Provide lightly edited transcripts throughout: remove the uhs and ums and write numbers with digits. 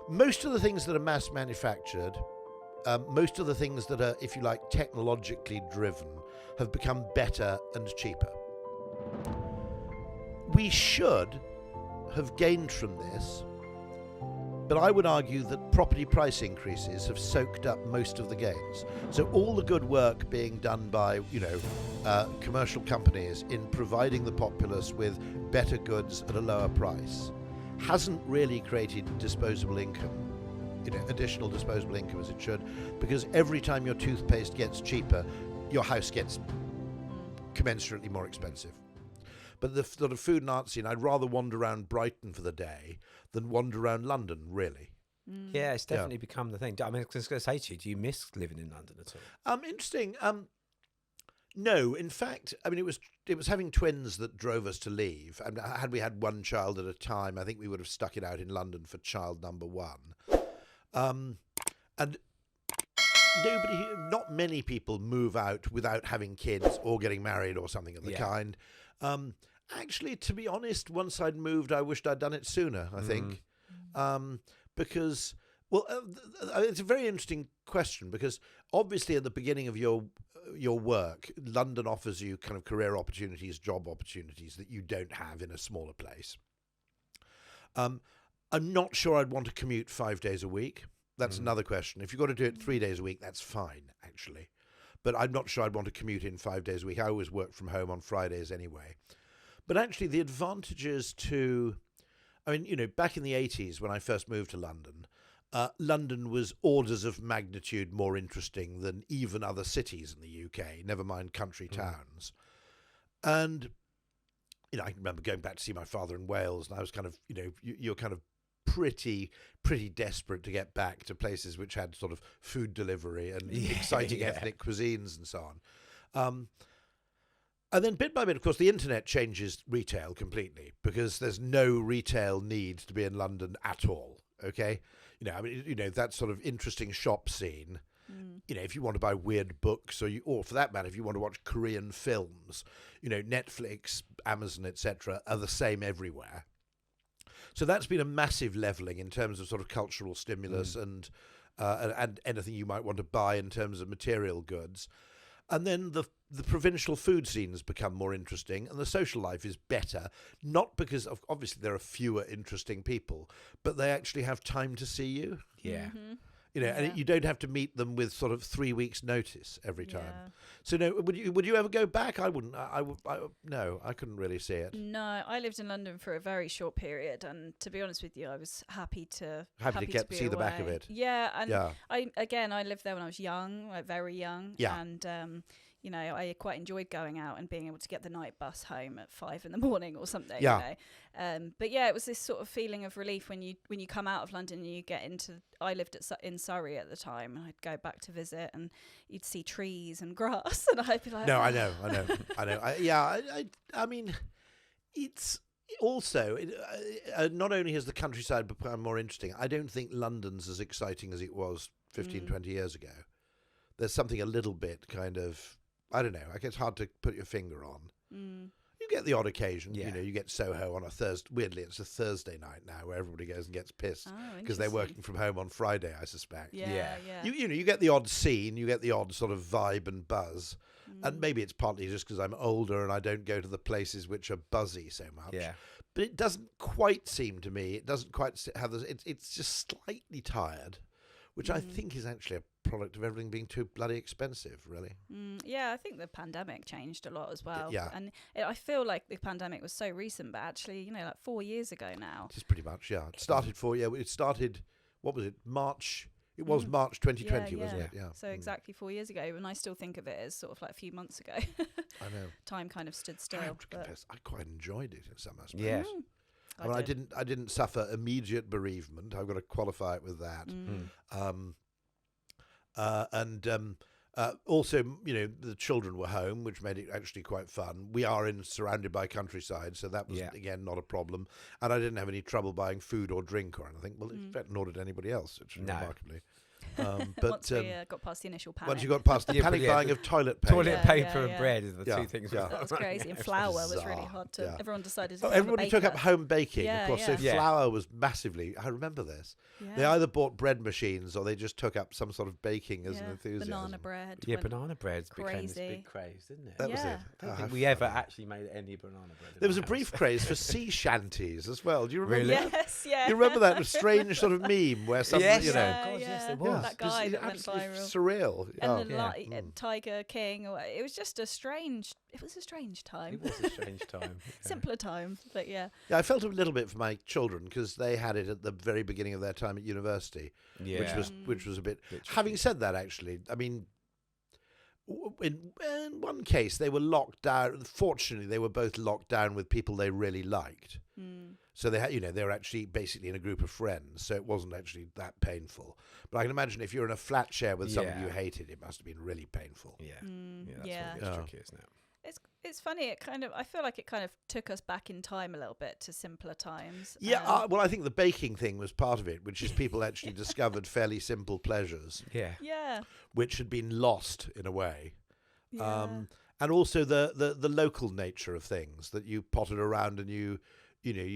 most of the things that are mass manufactured, most of the things that are, if you like, technologically driven, have become better and cheaper. We should have gained from this, but I would argue that property price increases have soaked up most of the gains. So all the good work being done by, commercial companies in providing the populace with better goods at a lower price hasn't really created disposable income, additional disposable income as it should, because every time your toothpaste gets cheaper, your house gets commensurately more expensive. But the sort of food and art scene, I'd rather wander around Brighton for the day than wander around London, really. Yeah, it's definitely become the thing. I mean, I was going to say to you, do you miss living in London at all? Interesting. No, in fact, I mean, it was having twins that drove us to leave. And had we had one child at a time, I think we would have stuck it out in London for child number one. And not many people move out without having kids or getting married or something of the kind. Actually, to be honest, once I'd moved, I wished I'd done it sooner, I think. Because, it's a very interesting question, because obviously at the beginning of your work, London offers you kind of career opportunities, job opportunities that you don't have in a smaller place. I'm not sure I'd want to commute 5 days a week. That's another question. If you've got to do it 3 days a week, that's fine, actually. But I'm not sure I'd want to commute in 5 days a week. I always work from home on Fridays anyway. But actually, the advantages to, back in the 80s when I first moved to London, London was orders of magnitude more interesting than even other cities in the UK, never mind country towns. And, I can remember going back to see my father in Wales, and I was kind of, you're kind of pretty desperate to get back to places which had sort of food delivery and exciting ethnic cuisines and so on. And then bit by bit, of course, the internet changes retail completely, because there's no retail need to be in London at all. Okay, that sort of interesting shop scene. If you want to buy weird books, or for that matter, if you want to watch Korean films, Netflix, Amazon, etc., are the same everywhere. So that's been a massive levelling in terms of sort of cultural stimulus and anything you might want to buy in terms of material goods. And then the provincial food scene has become more interesting, and the social life is better, not because obviously there are fewer interesting people, but they actually have time to see you. Yeah. And you don't have to meet them with sort of 3 weeks notice every time. So no, would you ever go back? I wouldn't. No, I couldn't really see it. No, I lived in London for a very short period, and to be honest with you, I was happy to see the back of it. Yeah, and I lived there when I was young, like very young, and I quite enjoyed going out and being able to get the night bus home at 5 a.m. or something. But it was this sort of feeling of relief when you come out of London and you get into. I lived in Surrey at the time, and I'd go back to visit, and you'd see trees and grass, and I'd be like, "No, I know." I mean, it's also not only has the countryside become more interesting. I don't think London's as exciting as it was 15, 20 years ago. There's something a little bit kind of, I don't know. I guess it's hard to put your finger on. You get the odd occasion. You get Soho on a Thursday. Weirdly, it's a Thursday night now where everybody goes and gets pissed because they're working from home on Friday, I suspect. Yeah. You get the odd scene, you get the odd sort of vibe and buzz, and maybe it's partly just because I'm older and I don't go to the places which are buzzy so much. Yeah. But it doesn't quite seem to me. It doesn't quite have this. It's just slightly tired, which I think is actually a product of everything being too bloody expensive, really. I think the pandemic changed a lot as well. Yeah. And I feel like the pandemic was so recent, but actually, like 4 years ago now. It is pretty much, yeah. It started what was it, March? It was March 2020, wasn't it? Yeah. So exactly 4 years ago, and I still think of it as sort of like a few months ago. I know. Time kind of stood still. I have to confess, I quite enjoyed it in some aspects. Yes. I didn't suffer immediate bereavement. I've got to qualify it with that. Also, the children were home, which made it actually quite fun. We are surrounded by countryside, so that was, again, not a problem. And I didn't have any trouble buying food or drink or anything. Well, nor did anybody else, which is remarkably. But once we got past the initial panic. Once you got past the panic buying of toilet paper. Toilet paper and bread is the two things. That was crazy. And flour was really hard to... Everyone decided to everybody took up home baking, of course. So Yeah. flour was massively... I remember this. Yeah. They either bought bread machines or they just took up some sort of baking as an enthusiasm. Banana bread. Yeah, banana bread became this big craze, didn't it? That was it. I don't think we ever actually made any banana bread. There was a brief craze for sea shanties as well. Do you remember that? Yes, yeah. You remember that strange sort of meme where some, yes, you know... yes, there was. That guy that went viral. Surreal. And the Tiger King. It was just a strange... It was a strange time. It was a strange time. Simpler time, but yeah. Yeah, I felt a little bit for my children because they had it at the very beginning of their time at university, which was a bit... Having said that, actually, I mean, in one case, they were locked down. Fortunately, they were both locked down with people they really liked. So they had, they were actually basically in a group of friends. So it wasn't actually that painful. But I can imagine if you're in a flat share with someone you hated, it must have been really painful. That's tricky, isn't it? It's funny. I feel like it kind of took us back in time a little bit to simpler times. Yeah, well, I think the baking thing was part of it, which is people actually discovered fairly simple pleasures. Yeah. Which had been lost in a way. Yeah. And also the local nature of things that you potted around and you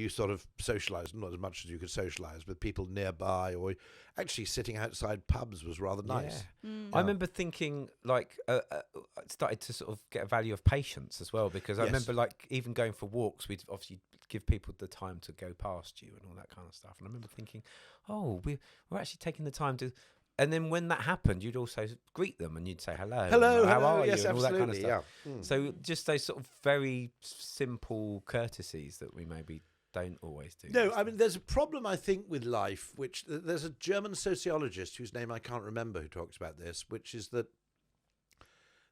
sort of socialised, not as much as you could socialise with people nearby, or actually sitting outside pubs was rather nice. I remember thinking I started to sort of get a value of patience as well, because I remember even going for walks, we'd obviously give people the time to go past you and all that kind of stuff. And I remember thinking, we're actually taking the time to... And then when that happened, you'd also greet them and you'd say hello. Hello, how are yes, you? And all that kind of stuff. Yeah. So just those sort of very simple courtesies that we maybe don't always do. No, I mean, there's a problem, I think, with life, which there's a German sociologist whose name I can't remember who talks about this, which is that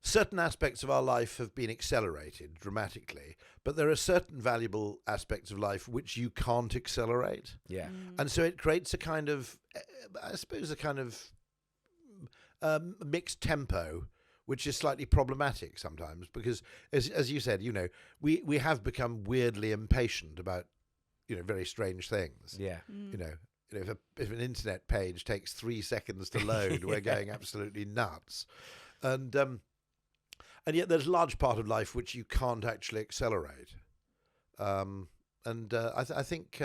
certain aspects of our life have been accelerated dramatically, but there are certain valuable aspects of life which you can't accelerate. Yeah. And so it creates a kind of, I suppose, mixed tempo, which is slightly problematic sometimes because, as you said, we have become weirdly impatient about, very strange things. Yeah. If an internet page takes 3 seconds to load, we're going absolutely nuts. And yet there's a large part of life which you can't actually accelerate. I think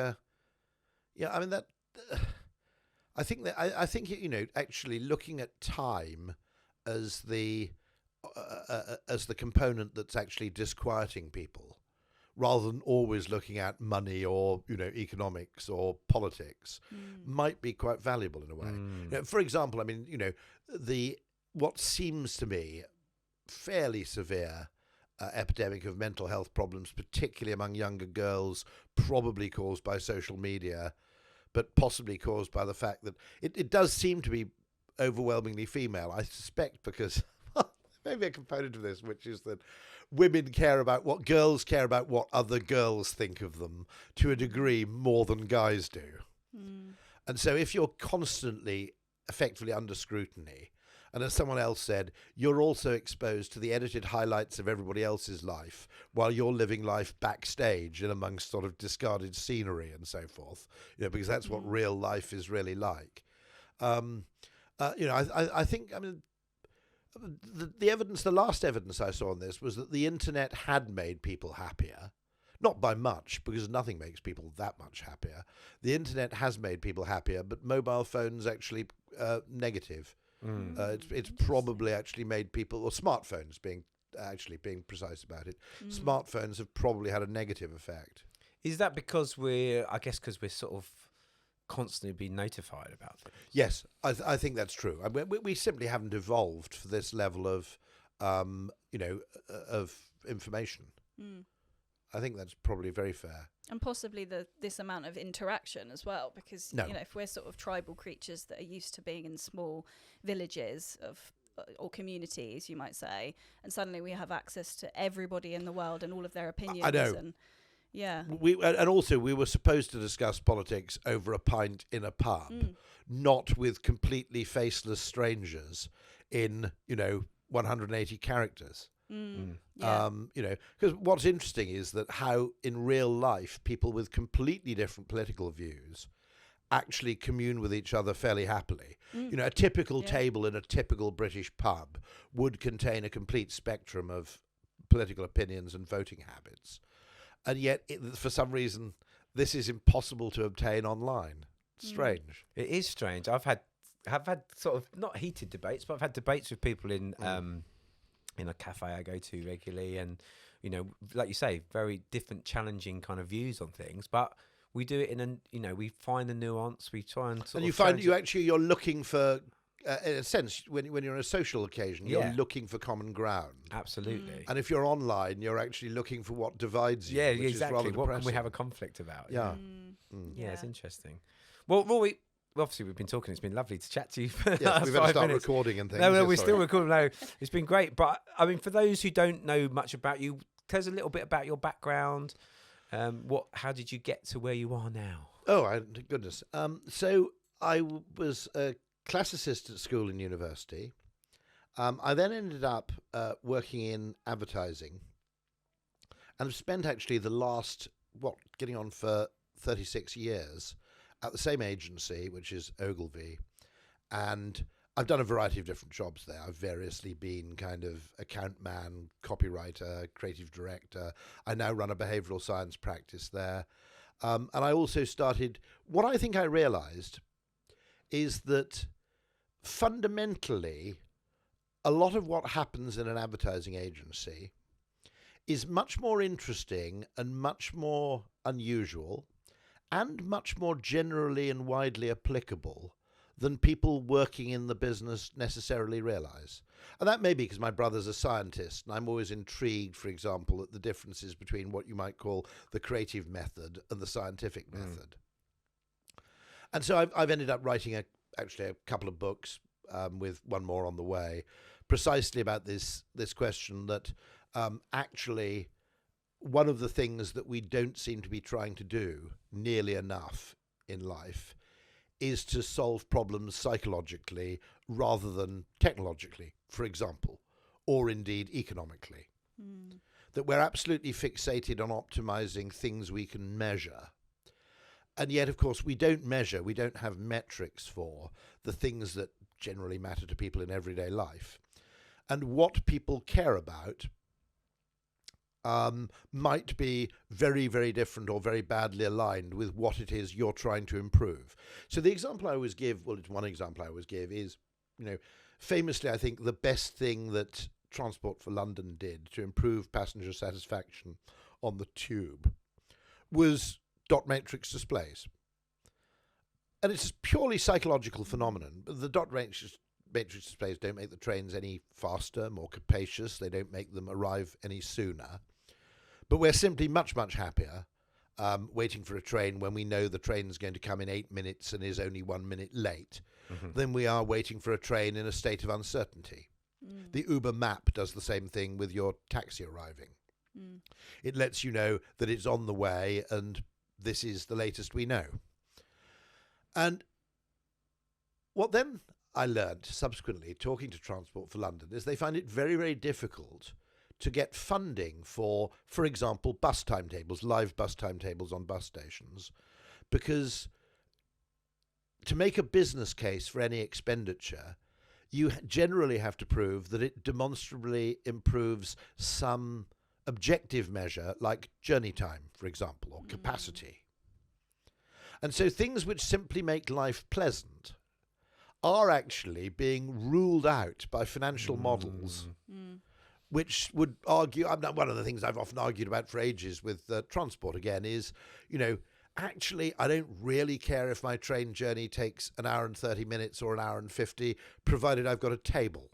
actually looking at time as the component that's actually disquieting people, rather than always looking at money or economics or politics, might be quite valuable in a way. For example, I mean, what seems to me fairly severe epidemic of mental health problems, particularly among younger girls, probably caused by social media, but possibly caused by the fact that it does seem to be overwhelmingly female. I suspect because maybe a component of this, which is that women care about what other girls think of them to a degree more than guys do. And so if you're constantly effectively under scrutiny, and as someone else said, you're also exposed to the edited highlights of everybody else's life while you're living life backstage and amongst sort of discarded scenery and so forth, because that's what real life is really like. I think, I mean, the last evidence I saw on this was that the internet had made people happier. Not by much, because nothing makes people that much happier. The internet has made people happier, but mobile phones actually negative. It's probably actually made people, or smartphones being precise about it, smartphones have probably had a negative effect. Is that because we're sort of constantly being notified about things? Yes, I think that's true. I mean, we simply haven't evolved for this level of, of information. I think that's probably very fair. And possibly this amount of interaction as well, because if we're sort of tribal creatures that are used to being in small villages or communities, you might say, and suddenly we have access to everybody in the world and all of their opinions. I know. And yeah. And also we were supposed to discuss politics over a pint in a pub, not with completely faceless strangers in 180 characters. Because what's interesting is that how in real life people with completely different political views actually commune with each other fairly happily. You know, a typical table in a typical British pub would contain a complete spectrum of political opinions and voting habits. And yet, for some reason, this is impossible to obtain online. Strange. It is strange. I've had sort of not heated debates, but I've had debates with people in a cafe I go to regularly, and you know, like you say, very different, challenging kind of views on things. But we do it we find the nuance. We try and you find you're looking for, in a sense, when you're on a social occasion, you're looking for common ground. Absolutely. And if you're online, you're actually looking for what divides you. Yeah, which exactly. Is rather what depressing. can we have a conflict about? Yeah. Yeah, it's interesting. Well, Rory, obviously we've been talking. It's been lovely to chat to you for the last we've got to start minutes. recording and things. No, we're still recording. No, it's been great. But I mean, for those who don't know much about you, tell us a little bit about your background. How did you get to where you are now? Oh, goodness. So I was a classicist at school and university. I then ended up working in advertising, and have spent actually the last, getting on for 36 years at the same agency, which is Ogilvy. And I've done a variety of different jobs there. I've variously been kind of account man, copywriter, creative director. I now run a behavioural science practice there. And I also started, what I think I realised is that fundamentally, a lot of what happens in an advertising agency is much more interesting and much more unusual and much more generally and widely applicable than people working in the business necessarily realise. And that may be because my brother's a scientist, and I'm always intrigued, for example, at the differences between what you might call the creative method and the scientific method. And so I've ended up writing actually a couple of books, with one more on the way, precisely about this question that actually one of the things that we don't seem to be trying to do nearly enough in life is to solve problems psychologically rather than technologically, for example, or indeed economically. That we're absolutely fixated on optimizing things we can measure. And yet, of course, we don't have metrics for the things that generally matter to people in everyday life. And what people care about might be very, very different or very badly aligned with what it is you're trying to improve. So the example I always give, it's one example I always give, is, famously, I think the best thing that Transport for London did to improve passenger satisfaction on the tube was dot matrix displays. And it's a purely psychological phenomenon. The dot matrix displays don't make the trains any faster, more capacious. They don't make them arrive any sooner. But we're simply much, much happier waiting for a train when we know the train's going to come in 8 minutes and is only 1 minute late than we are waiting for a train in a state of uncertainty. The Uber map does the same thing with your taxi arriving. It lets you know that it's on the way and this is the latest we know. And what then I learned subsequently, talking to Transport for London, is they find it very, very difficult to get funding for example, bus timetables, live bus timetables on bus stations, because to make a business case for any expenditure, you generally have to prove that it demonstrably improves some objective measure like journey time, for example, or capacity. And so things which simply make life pleasant are actually being ruled out by financial models, which would argue, one of the things I've often argued about for ages with transport again is, actually, I don't really care if my train journey takes an hour and 30 minutes or an hour and 50, provided I've got a table.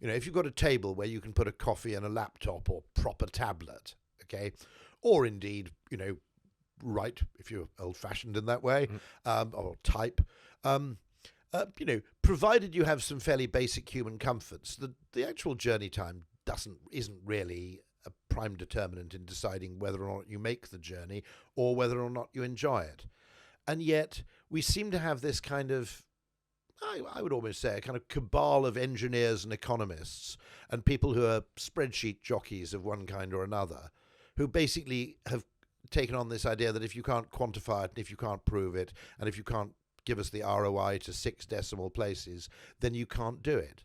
If you've got a table where you can put a coffee and a laptop or proper tablet, okay, or indeed, write if you're old-fashioned in that way, or type, provided you have some fairly basic human comforts, the actual journey time isn't really a prime determinant in deciding whether or not you make the journey or whether or not you enjoy it. And yet we seem to have this kind of, I would almost say, a kind of cabal of engineers and economists and people who are spreadsheet jockeys of one kind or another, who basically have taken on this idea that if you can't quantify it, and if you can't prove it, and if you can't give us the ROI to 6 decimal places, then you can't do it.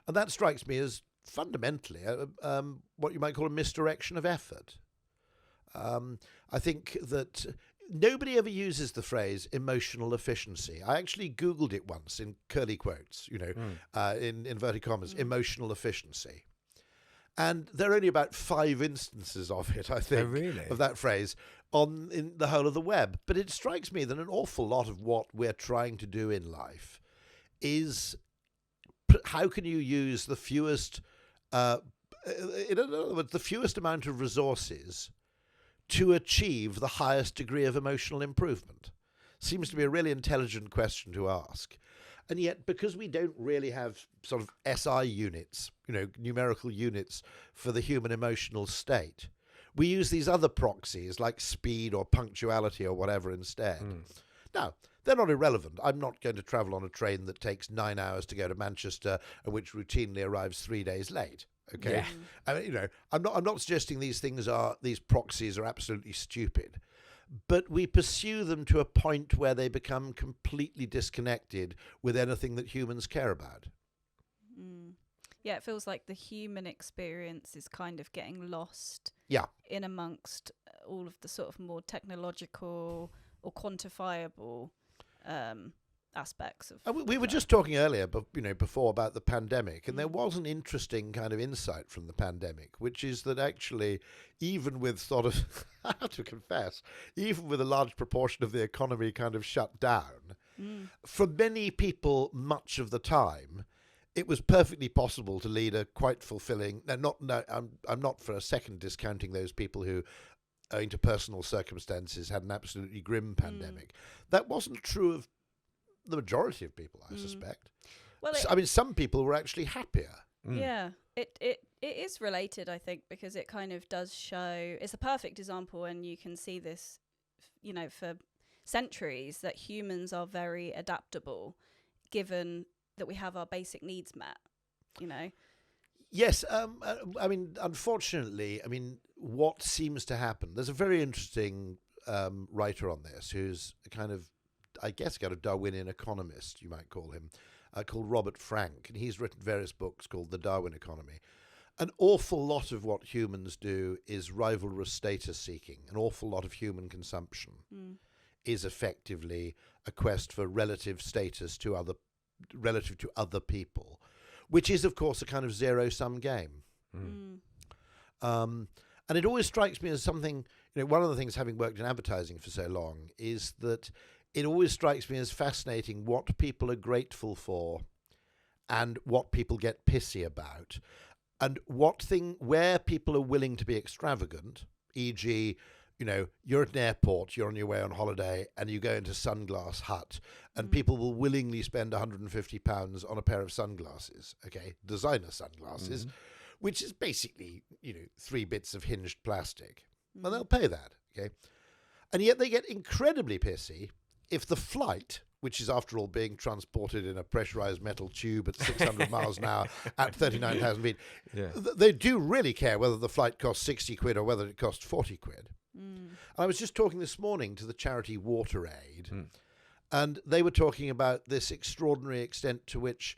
And that strikes me as fundamentally what you might call a misdirection of effort. I think that nobody ever uses the phrase emotional efficiency. I actually Googled it once in curly quotes, in inverted commas, emotional efficiency. And there are only about 5 instances of it, I think, of that phrase in the whole of the web. But it strikes me that an awful lot of what we're trying to do in life is how can you use the fewest, in other words, the fewest amount of resources to achieve the highest degree of emotional improvement? Seems to be a really intelligent question to ask. And yet, because we don't really have sort of SI units, numerical units for the human emotional state, we use these other proxies like speed or punctuality or whatever instead. Now, they're not irrelevant. I'm not going to travel on a train that takes 9 hours to go to Manchester and which routinely arrives 3 days late. Okay, yeah. I mean, I'm not suggesting these proxies are absolutely stupid, but we pursue them to a point where they become completely disconnected with anything that humans care about. Yeah, it feels like the human experience is kind of getting lost. Yeah. In amongst all of the sort of more technological or quantifiable aspects of. We were just talking earlier, but before about the pandemic, and there was an interesting kind of insight from the pandemic, which is that actually, even with sort of, I have to confess, even with a large proportion of the economy kind of shut down, for many people, much of the time, it was perfectly possible to lead a quite fulfilling. I'm not for a second discounting those people who, owing to personal circumstances, had an absolutely grim pandemic. That wasn't true of the majority of people, I suspect. Well, some people were actually happier. Yeah, it is related, I think, because it kind of does show. It's a perfect example, and you can see this, for centuries, that humans are very adaptable, given that we have our basic needs met. Yes, unfortunately, what seems to happen? There's a very interesting writer on this who's kind of, I guess, got a Darwinian economist, you might call him, called Robert Frank, and he's written various books called The Darwin Economy. An awful lot of what humans do is rivalrous status seeking. An awful lot of human consumption is effectively a quest for relative status relative to other people, which is, of course, a kind of zero-sum game. And it always strikes me as something, one of the things, having worked in advertising for so long, is that it always strikes me as fascinating what people are grateful for and what people get pissy about, and where people are willing to be extravagant, e.g., you're at an airport, you're on your way on holiday, and you go into Sunglass Hut, and people will willingly spend £150 on a pair of sunglasses, designer sunglasses, which is basically, 3 bits of hinged plastic. And they'll pay that, And yet they get incredibly pissy if the flight, which is after all being transported in a pressurized metal tube at 600 miles an hour at 39,000 feet, they do really care whether the flight costs 60 quid or whether it costs 40 quid. I was just talking this morning to the charity Water Aid, and they were talking about this extraordinary extent to which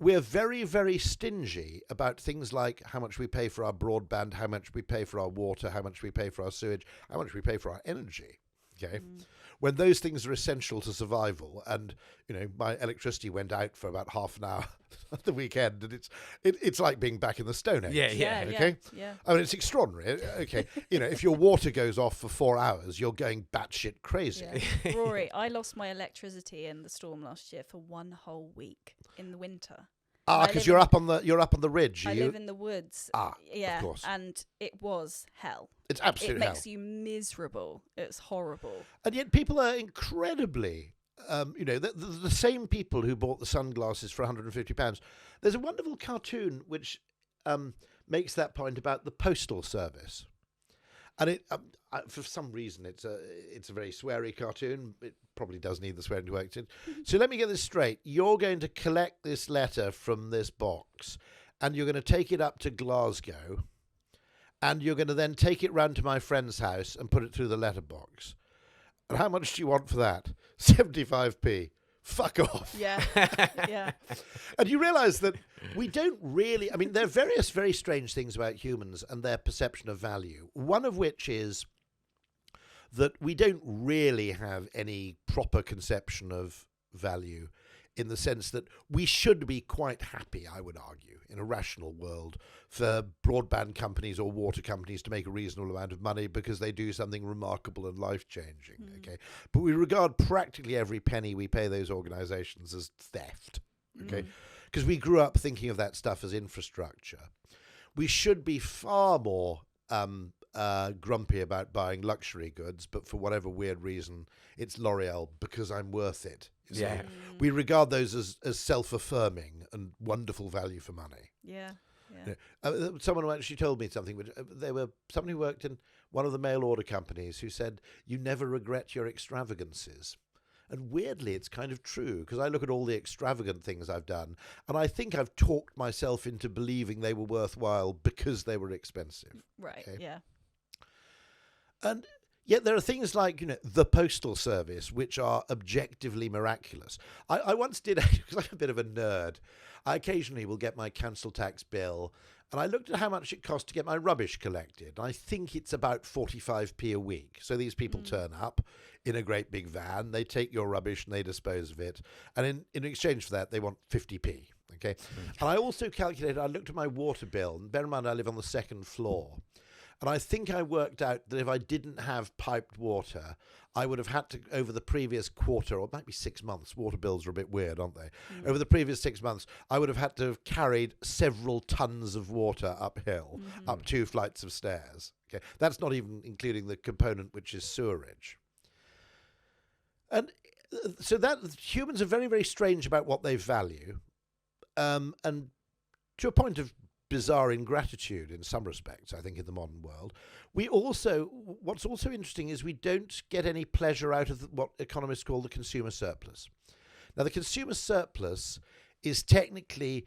we're very, very stingy about things like how much we pay for our broadband, how much we pay for our water, how much we pay for our sewage, how much we pay for our energy. When those things are essential to survival, and my electricity went out for about half an hour at the weekend, and it's like being back in the Stone Age. Yeah. It's extraordinary. If your water goes off for 4 hours, you're going batshit crazy. Rory, I lost my electricity in the storm last year for 1 whole week in the winter. Because you're up on the ridge. I live in the woods. Of course. And it was hell. It's absolute hell. It makes you miserable. It's horrible. And yet people are incredibly, the same people who bought the sunglasses for £150. There's a wonderful cartoon which makes that point about the postal service. And it, for some reason, it's a very sweary cartoon. It probably does need the swearing to work. So let me get this straight. You're going to collect this letter from this box, and you're going to take it up to Glasgow, and you're going to then take it round to my friend's house and put it through the letterbox. And how much do you want for that? 75p. Fuck off. Yeah. Yeah. And you realise that we don't really... I mean, there are various very strange things about humans and their perception of value. One of which is that we don't really have any proper conception of value, in the sense that we should be quite happy, I would argue, in a rational world, for broadband companies or water companies to make a reasonable amount of money because they do something remarkable and life-changing, okay? But we regard practically every penny we pay those organisations as theft, okay? Because we grew up thinking of that stuff as infrastructure. We should be far more grumpy about buying luxury goods, but for whatever weird reason, it's L'Oreal because I'm worth it. Yeah. We regard those as self-affirming and wonderful value for money. Yeah. Someone actually told me something. Somebody who worked in one of the mail order companies who said, "You never regret your extravagances." And weirdly, it's kind of true, because I look at all the extravagant things I've done, and I think I've talked myself into believing they were worthwhile because they were expensive. Right. Okay? Yeah. And yet there are things like, the Postal Service, which are objectively miraculous. I once did, because I'm a bit of a nerd, I occasionally will get my council tax bill, and I looked at how much it cost to get my rubbish collected. I think it's about 45p a week. So these people turn up in a great big van, they take your rubbish and they dispose of it. And in exchange for that, they want 50p. Okay. And I also calculated, I looked at my water bill, and bear in mind I live on the second floor. And I think I worked out that if I didn't have piped water, I would have had to, over the previous quarter, or it might be 6 months, water bills are a bit weird, aren't they? Over the previous 6 months, I would have had to have carried several tons of water uphill, up 2 flights of stairs. Okay, that's not even including the component which is sewerage. And so that humans are very, very strange about what they value, and to a point of bizarre ingratitude in some respects, I think, in the modern world. What's also interesting is we don't get any pleasure out of what economists call the consumer surplus. Now, the consumer surplus is technically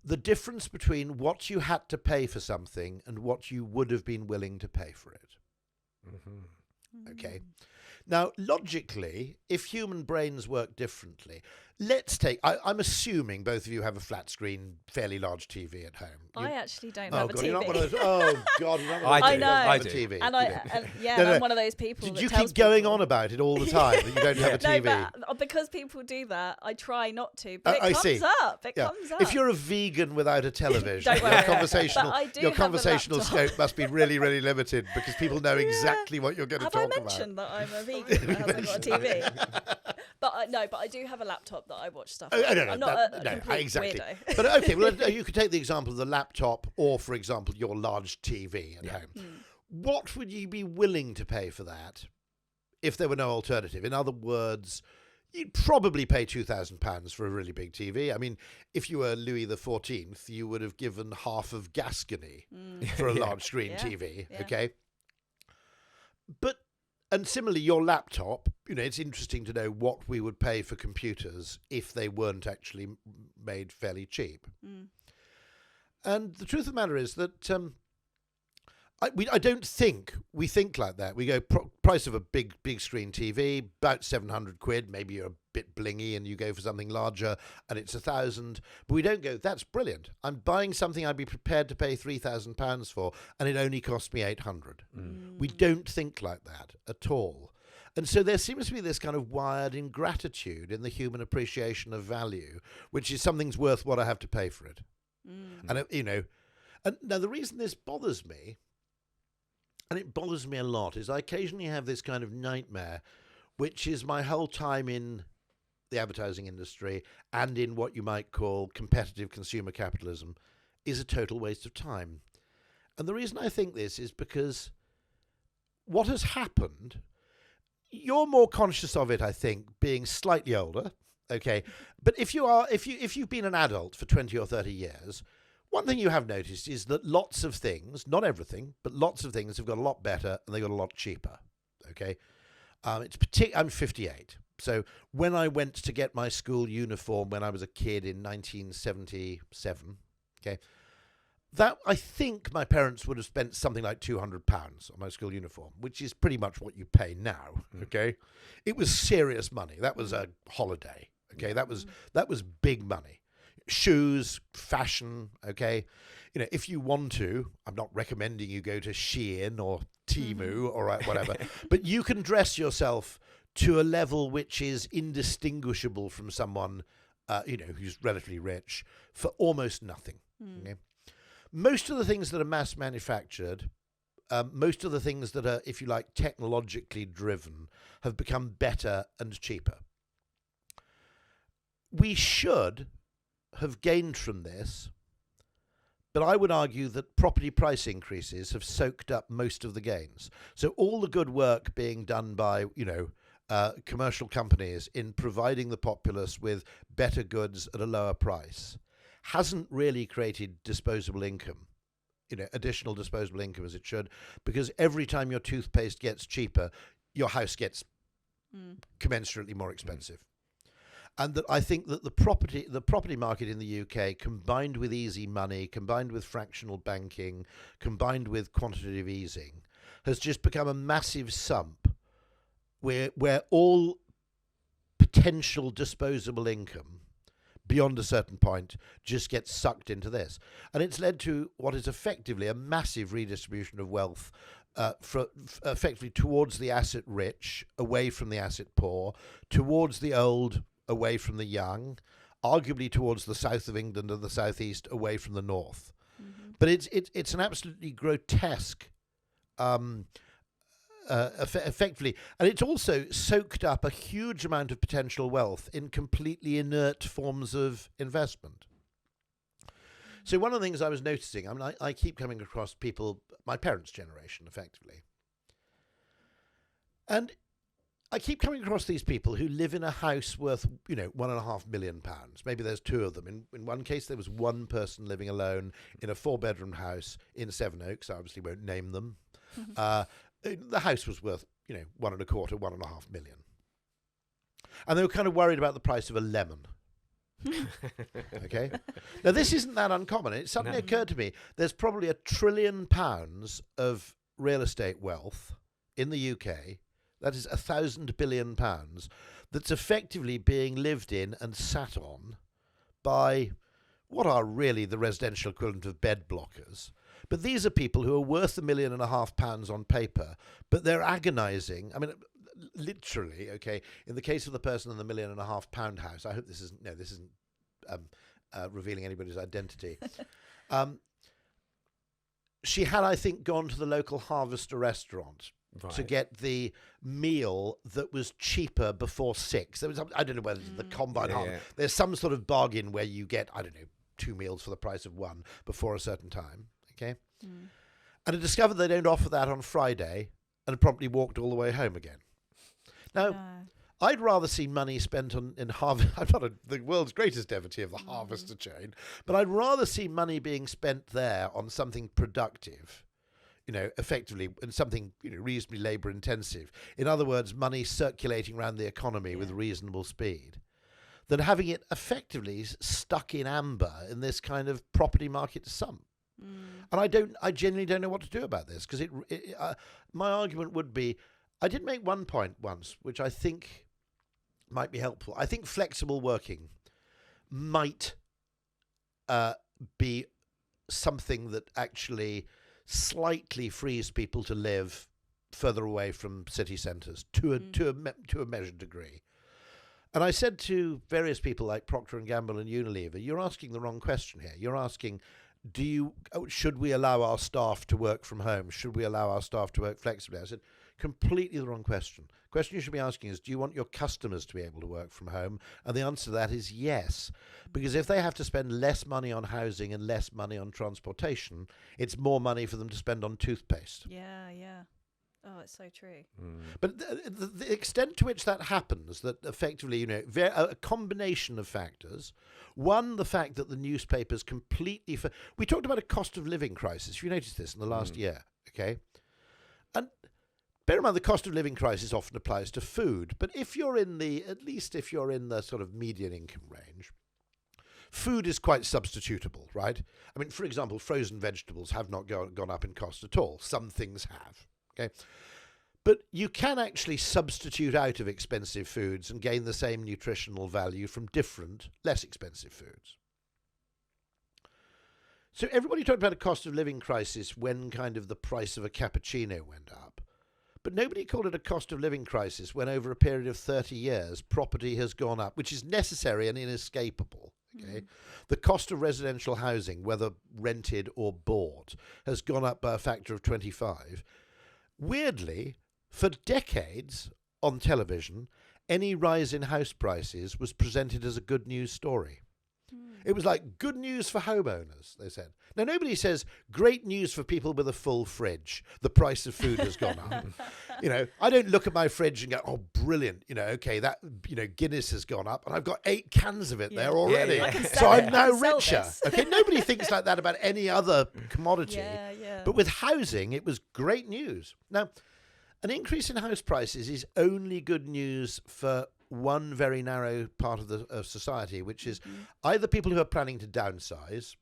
the difference between what you had to pay for something and what you would have been willing to pay for it. Okay. Now, logically, if human brains work differently, let's take... I'm assuming both of you have a flat screen, fairly large TV at home. I actually don't have a God, TV. you're not one of those, oh, God, you're not one of those. I do. I do. TV. And I'm one of those people Did that you tells keep going people. on about it all the time that you don't have a TV? No, but because people do that, I try not to. But I it see. comes up. It comes up. If you're a vegan without a television, Don't worry. your conversational have a laptop. scope must be really, really limited, because people know exactly what you're going to Have talk I about. mentioned that I'm a vegan that hasn't got a TV? But I do have a laptop that I watch stuff on. I'm not a complete exactly. weirdo. But okay, well, you could take the example of the laptop, or, for example, your large TV at home. What would you be willing to pay for that if there were no alternative? In other words, you'd probably pay £2,000 for a really big TV. I mean, if you were Louis XIV, you would have given half of Gascony for a large screen TV. Yeah. Okay, and similarly, your laptop, it's interesting to know what we would pay for computers if they weren't actually made fairly cheap. And the truth of the matter is that I don't think we think like that. We go price of a big screen TV, about 700 quid. Maybe you're a bit blingy and you go for something larger and it's 1,000. But we don't go, that's brilliant. I'm buying something I'd be prepared to pay £3,000 for, and it only cost me 800. We don't think like that at all. And so there seems to be this kind of wired ingratitude in the human appreciation of value, which is something's worth what I have to pay for it. And and now the reason this bothers me, and it bothers me a lot, is I occasionally have this kind of nightmare, which is my whole time in the advertising industry and in what you might call competitive consumer capitalism is a total waste of time. And the reason I think this is because what has happened, you're more conscious of it, I think, being slightly older. Okay, but if you've been an adult for 20 or 30 years, one thing you have noticed is that lots of things, not everything, but lots of things have got a lot better and they got a lot cheaper. Okay, I'm 58, so when I went to get my school uniform when I was a kid in 1977, okay, that I think my parents would have spent something like £200 on my school uniform, which is pretty much what you pay now. Okay, it was serious money. That was a holiday. Okay, that was big money. Shoes, fashion. Okay, if you want to, I'm not recommending you go to Shein or Temu or whatever, but you can dress yourself to a level which is indistinguishable from someone, who's relatively rich for almost nothing. Okay? Most of the things that are mass manufactured, most of the things that are, if you like, technologically driven, have become better and cheaper. We should have gained from this, but I would argue that property price increases have soaked up most of the gains. So all the good work being done by, commercial companies in providing the populace with better goods at a lower price hasn't really created disposable income, additional disposable income as it should, because every time your toothpaste gets cheaper, your house gets commensurately more expensive. And that I think that the property market in the UK, combined with easy money, combined with fractional banking, combined with quantitative easing, has just become a massive sump where all potential disposable income beyond a certain point just gets sucked into this. And it's led to what is effectively a massive redistribution of wealth effectively towards the asset rich, away from the asset poor, towards the old, away from the young, arguably towards the south of England and the southeast, away from the north. But it's an absolutely grotesque, effectively, and it's also soaked up a huge amount of potential wealth in completely inert forms of investment. So one of the things I was noticing, I keep coming across people, my parents' generation, effectively, and I keep coming across these people who live in a house worth, £1.5 million. Maybe there's two of them. In one case, there was one person living alone in a 4-bedroom house in Sevenoaks. I obviously won't name them. The house was worth, £1.25 million. And they were kind of worried about the price of a lemon. Okay. Now, this isn't that uncommon. It suddenly occurred to me there's probably £1 trillion of real estate wealth in the UK. That is £1,000 billion that's effectively being lived in and sat on by what are really the residential equivalent of bed blockers. But these are people who are worth £1.5 million on paper, but they're agonising. I mean, literally, okay, in the case of the person in the £1.5 million house, I hope this isn't revealing anybody's identity. She had, I think, gone to the local Harvester restaurant to get the meal that was cheaper before 6. There was, I don't know whether it's the combine. There's some sort of bargain where you get, 2 meals for the price of 1 before a certain time. Okay. And I discovered they don't offer that on Friday, and promptly walked all the way home again. Now, I'd rather see money spent in Harvest. I'm not the world's greatest devotee of the Harvester chain, but I'd rather see money being spent there on something productive, effectively, and something reasonably labour intensive. In other words, money circulating around the economy with reasonable speed, than having it effectively stuck in amber in this kind of property market sump. And I genuinely don't know what to do about this, because my argument would be, I did make one point once, which I think might be helpful. I think flexible working might be something that actually slightly frees people to live further away from city centres to a measured degree. And I said to various people like Procter & Gamble and Unilever, you're asking the wrong question here. You're asking, should we allow our staff to work from home? Should we allow our staff to work flexibly? I said, completely the wrong question. The question you should be asking is, do you want your customers to be able to work from home? And the answer to that is yes. Because if they have to spend less money on housing and less money on transportation, it's more money for them to spend on toothpaste. Yeah. Oh, it's so true. But the extent to which that happens, that effectively, a combination of factors. One, the fact that the newspapers completely... we talked about a cost of living crisis. You noticed this in the last year, okay? And bear in mind, the cost of living crisis often applies to food. But if you're at least if you're in the sort of median income range, food is quite substitutable, right? I mean, for example, frozen vegetables have not gone up in cost at all. Some things have, okay? But you can actually substitute out of expensive foods and gain the same nutritional value from different, less expensive foods. So everybody talked about a cost of living crisis when kind of the price of a cappuccino went up. But nobody called it a cost of living crisis when over a period of 30 years, property has gone up, which is necessary and inescapable. Okay? The cost of residential housing, whether rented or bought, has gone up by a factor of 25. Weirdly, for decades on television, any rise in house prices was presented as a good news story. It was like good news for homeowners, they said. Now, nobody says great news for people with a full fridge. The price of food has gone up. I don't look at my fridge and go, oh, brilliant. Okay, that, Guinness has gone up and I've got 8 cans of it there already. Yeah. So I'm now richer. Okay, nobody thinks like that about any other commodity. Yeah. But with housing, it was great news. Now, an increase in house prices is only good news for one very narrow part of society, which is either people who are planning to downsize,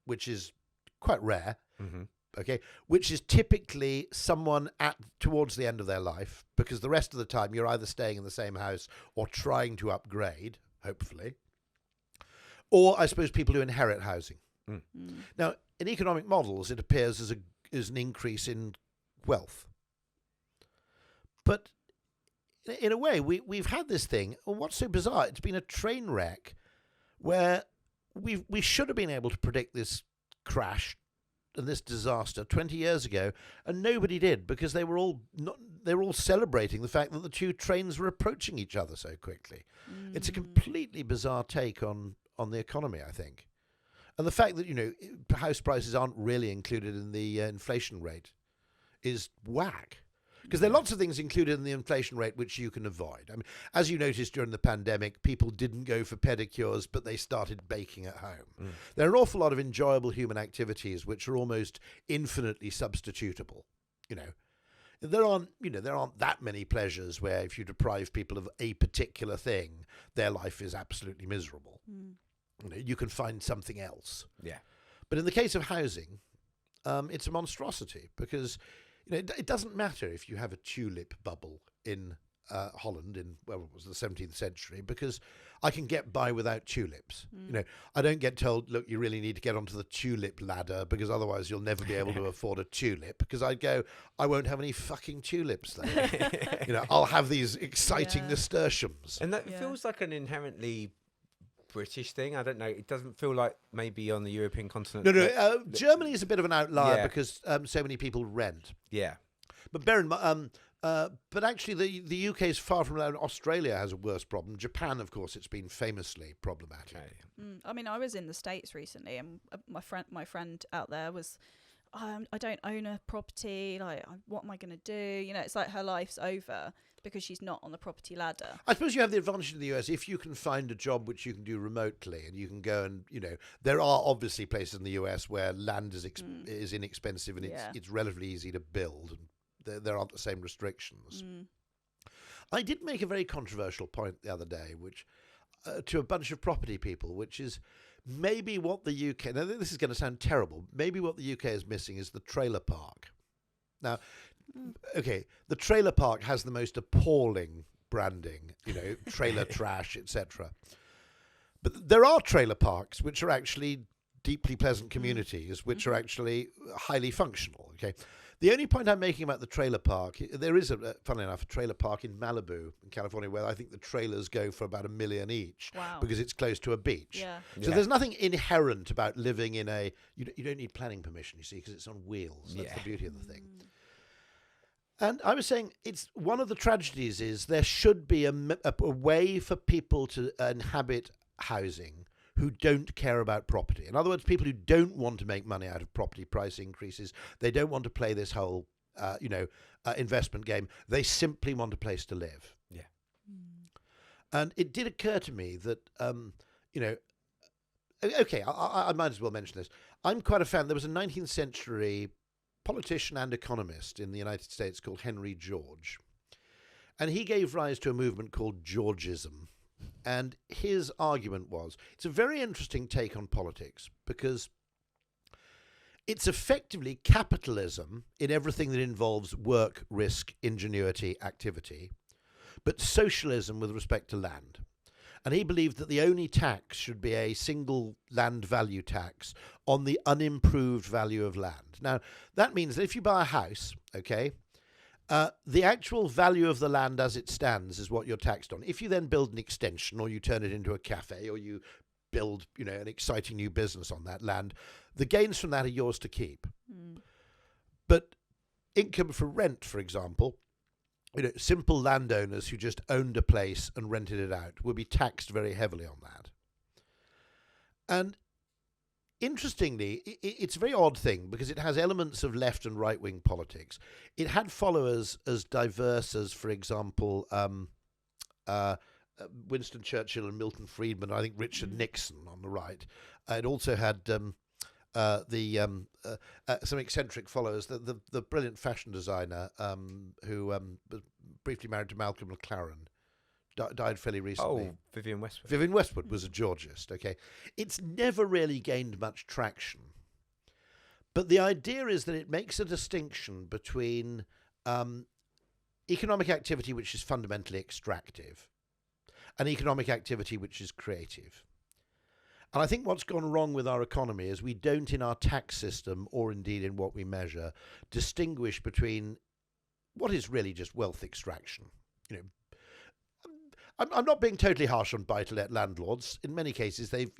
which is quite rare, okay, which is typically someone towards the end of their life, because the rest of the time you're either staying in the same house or trying to upgrade, hopefully, or I suppose people who inherit housing. Now, in economic models, it appears as an increase in wealth. But in a way, we've had this thing. Well, what's so bizarre? It's been a train wreck where we should have been able to predict this crash and this disaster 20 years ago, and nobody did because they were all celebrating the fact that the two trains were approaching each other so quickly. It's a completely bizarre take on the economy, I think, and the fact that house prices aren't really included in the inflation rate is whack. Because there are lots of things included in the inflation rate which you can avoid. I mean, as you noticed during the pandemic, people didn't go for pedicures, but they started baking at home. There are an awful lot of enjoyable human activities which are almost infinitely substitutable. There aren't that many pleasures where if you deprive people of a particular thing, their life is absolutely miserable. You can find something else. Yeah. But in the case of housing, it's a monstrosity because it doesn't matter if you have a tulip bubble in Holland in, it was the 17th century, because I can get by without tulips. I don't get told, look, you really need to get onto the tulip ladder because otherwise you'll never be able to afford a tulip, because I'd go, I won't have any fucking tulips then. I'll have these exciting nasturtiums. And that feels like an inherently British thing. I don't know. It doesn't feel like maybe on the European continent. No. Germany is a bit of an outlier because so many people rent. Yeah. But bear in mind, but actually the UK is far from alone. Australia has a worse problem. Japan, of course, it's been famously problematic. I mean, I was in the States recently, and my friend out there was, I don't own a property. Like, what am I going to do? It's like her life's over because she's not on the property ladder. I suppose you have the advantage in the US if you can find a job which you can do remotely, and you can go and there are obviously places in the US where land is inexpensive and it's relatively easy to build, and there aren't the same restrictions. I did make a very controversial point the other day, which to a bunch of property people, which is maybe what the UK. Now this is going to sound terrible. Maybe what the UK is missing is the trailer park. Now. Okay, the trailer park has the most appalling branding, trailer trash, etc. But there are trailer parks which are actually deeply pleasant communities, which are actually highly functional. Okay, the only point I'm making about the trailer park, there is funnily enough, a trailer park in Malibu, in California, where I think the trailers go for about $1 million each because it's close to a beach. So there's nothing inherent about living in a. You don't need planning permission, you see, because it's on wheels. That's the beauty of the thing. And I was saying, it's one of the tragedies is there should be a way for people to inhabit housing who don't care about property. In other words, people who don't want to make money out of property price increases. They don't want to play this whole, investment game. They simply want a place to live. Yeah. And it did occur to me that, okay, I might as well mention this. I'm quite a fan. There was a 19th century politician and economist in the United States called Henry George. And he gave rise to a movement called Georgism. And his argument was, it's a very interesting take on politics, because it's effectively capitalism in everything that involves work, risk, ingenuity, activity, but socialism with respect to land. And he believed that the only tax should be a single land value tax on the unimproved value of land. Now, that means that if you buy a house, okay, the actual value of the land as it stands is what you're taxed on. If you then build an extension, or you turn it into a cafe, or you build, an exciting new business on that land, the gains from that are yours to keep. But income for rent, for example, simple landowners who just owned a place and rented it out will be taxed very heavily on that. And interestingly, it's a very odd thing, because it has elements of left and right-wing politics. It had followers as diverse as, for example, Winston Churchill and Milton Friedman, I think Richard Nixon on the right. It also had some eccentric followers. The brilliant fashion designer who was briefly married to Malcolm McLaren, died fairly recently. Oh, Vivienne Westwood. Vivienne Westwood was a Georgist. Okay, it's never really gained much traction. But the idea is that it makes a distinction between economic activity which is fundamentally extractive and economic activity which is creative. And I think what's gone wrong with our economy is we don't, in our tax system, or indeed in what we measure, distinguish between what is really just wealth extraction. I'm not being totally harsh on buy-to-let landlords. In many cases, they've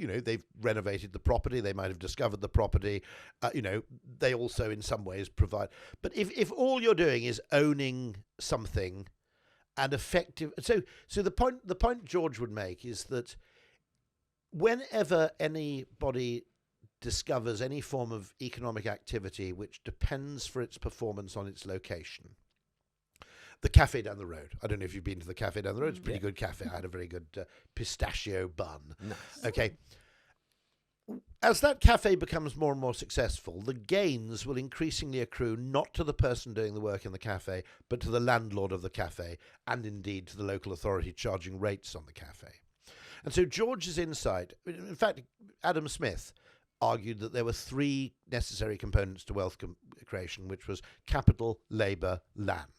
renovated the property. They might have discovered the property. They also, in some ways, provide. But if all you're doing is owning something, and effective, so the point George would make is that whenever anybody discovers any form of economic activity which depends for its performance on its location, the cafe down the road. I don't know if you've been to the cafe down the road. It's a pretty good cafe. I had a very good pistachio bun. Nice. Okay. As that cafe becomes more and more successful, the gains will increasingly accrue not to the person doing the work in the cafe, but to the landlord of the cafe, and indeed to the local authority charging rates on the cafe. And so George's insight, in fact, Adam Smith argued that there were three necessary components to wealth creation, which was capital, labour, land.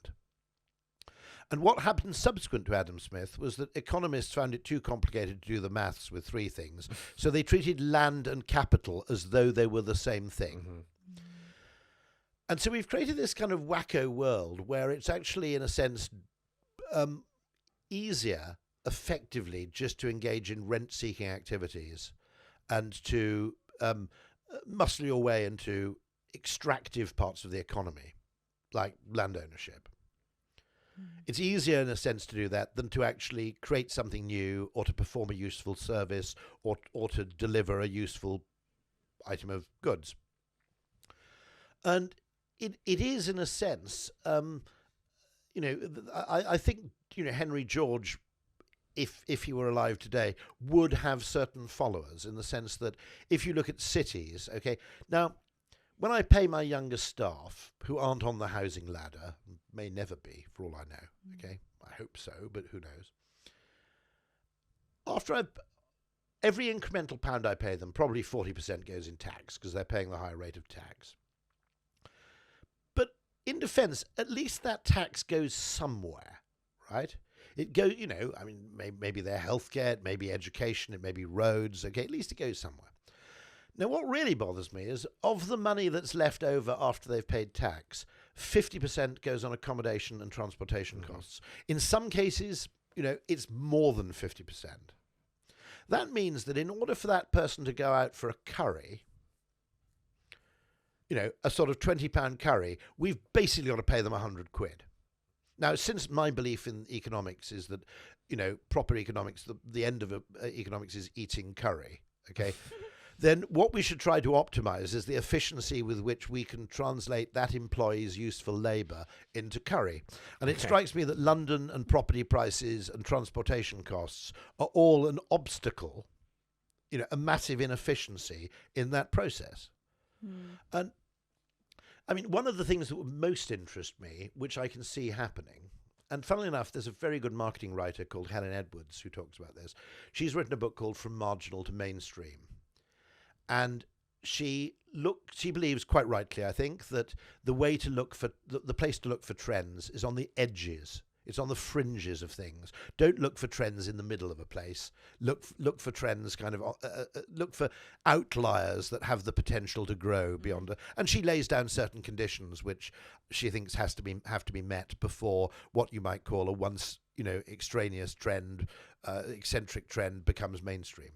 And what happened subsequent to Adam Smith was that economists found it too complicated to do the maths with three things. So they treated land and capital as though they were the same thing. Mm-hmm. And so we've created this kind of wacko world where it's actually, in a sense, easier, effectively, just to engage in rent-seeking activities and to muscle your way into extractive parts of the economy, like land ownership. It's easier, in a sense, to do that than to actually create something new, or to perform a useful service, or to deliver a useful item of goods. And it is, in a sense, I think Henry George, if he were alive today, would have certain followers, in the sense that if you look at cities, okay, now, when I pay my younger staff, who aren't on the housing ladder, may never be, for all I know, okay? I hope so, but who knows? Every incremental pound I pay them, probably 40% goes in tax, because they're paying the higher rate of tax. But in defence, at least that tax goes somewhere, right? It goes, maybe their healthcare, it may be education, it may be roads, okay? At least it goes somewhere. Now, what really bothers me is, of the money that's left over after they've paid tax, 50% goes on accommodation and transportation costs. In some cases, it's more than 50%. That means that in order for that person to go out for a curry, a sort of £20 curry, we've basically got to pay them 100 quid. Now, since my belief in economics is that, proper economics, the end of economics is eating curry, okay? Then what we should try to optimize is the efficiency with which we can translate that employee's useful labor into curry. And it strikes me that London and property prices and transportation costs are all an obstacle, a massive inefficiency in that process. And one of the things that would most interest me, which I can see happening, And funnily enough, there's a very good marketing writer called Helen Edwards who talks about this. She's written a book called From Marginal to Mainstream. And she believes, quite rightly, I think, that the way to look for the place to look for trends is on the edges. It's on the fringes of things. Don't look for trends in the middle of a place. Look for trends, look for outliers that have the potential to grow beyond. And she lays down certain conditions which she thinks have to be met before what you might call a once extraneous trend, eccentric trend becomes mainstream.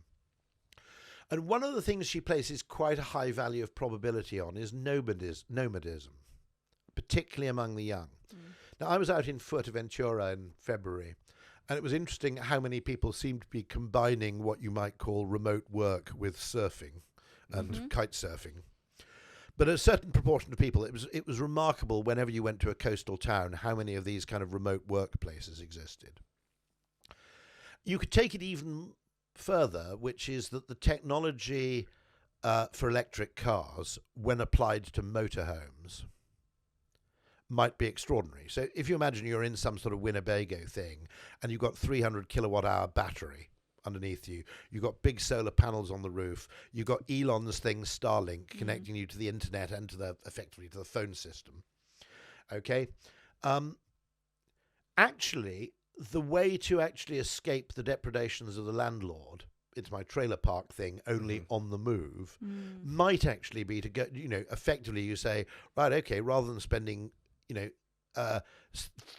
And one of the things she places quite a high value of probability on is nomadism, particularly among the young. Now, I was out in Fuerteventura in February, and it was interesting how many people seemed to be combining what you might call remote work with surfing and kite surfing. But a certain proportion of people, it was remarkable whenever you went to a coastal town how many of these kind of remote workplaces existed. You could take it even further, which is that the technology for electric cars, when applied to motorhomes, might be extraordinary. So if you imagine you're in some sort of Winnebago thing and you've got 300 kilowatt hour battery underneath you, you've got big solar panels on the roof, you've got Elon's thing, Starlink, connecting you to the internet and effectively to the phone system. Okay. Actually, the way to actually escape the depredations of the landlord, it's my trailer park thing, only on the move, might actually be to go, effectively you say, right, okay, rather than spending,